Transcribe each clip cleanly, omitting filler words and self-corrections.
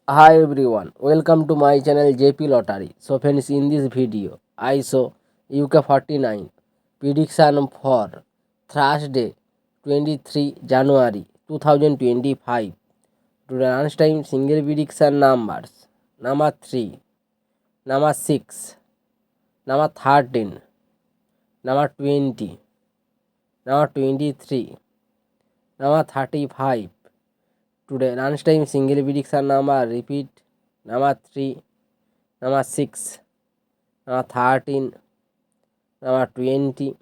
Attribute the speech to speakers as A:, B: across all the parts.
A: Hi everyone, welcome to my channel JP Lottery. So friends, in this video, I show UK 49 prediction for Thursday 23 January 2025. To the lunchtime single prediction numbers number 3, number 6, number 13, number 20, number 23, number 35. Today lunchtime single prediction number repeat number 3, number 6, number 13, number 20,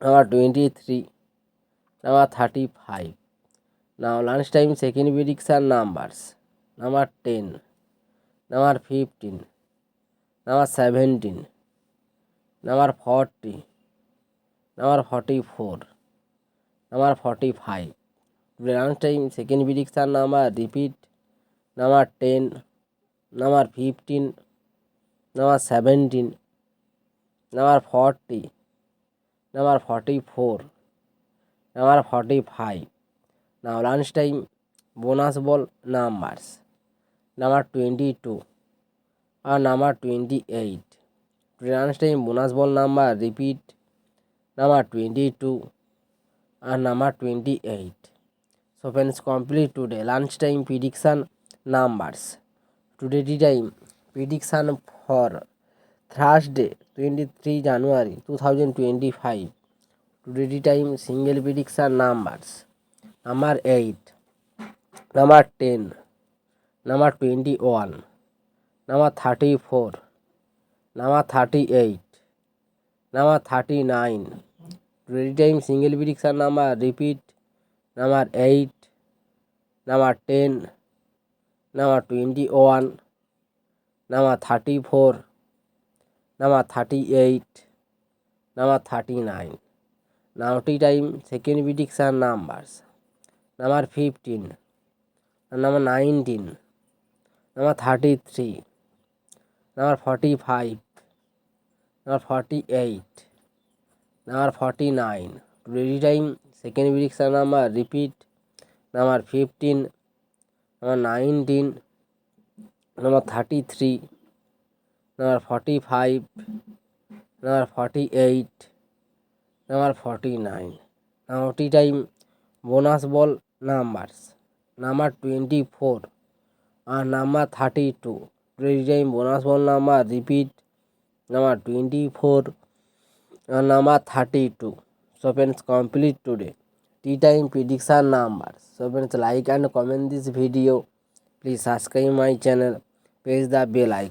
A: number 23, number 35. Now lunchtime second prediction numbers number 10, number 15, number 17, number 40, number 44, number 45. Today lunchtime second prediction number repeat number 10, number 15, number 17, number 40, number 44, number 45. Now lunchtime bonus ball numbers number 22 or number 28. Lunchtime bonus ball number repeat number 22 and number 28. So friends, complete today lunchtime prediction numbers. Today time prediction for Thursday 23 January 2025. Today time single prediction numbers number 8, number 10, number 21, number 34, number 38, number 39. Today time single prediction number repeat number 8, number 10, number 21, number 34, number 38, number 39. Now tea time second prediction numbers number 15, number 19, number 33, number 45, number 48, number 49. Today time second prediction number repeat number 15, number 19, number 33, number 45, number 48, number 49. Now tea time bonus ball numbers number 24 and number 32. Today time bonus ball number repeat number 24 and number 32. So friends, complete today tea time prediction numbers. So friends, like and comment this video. Please subscribe my channel, press the bell icon.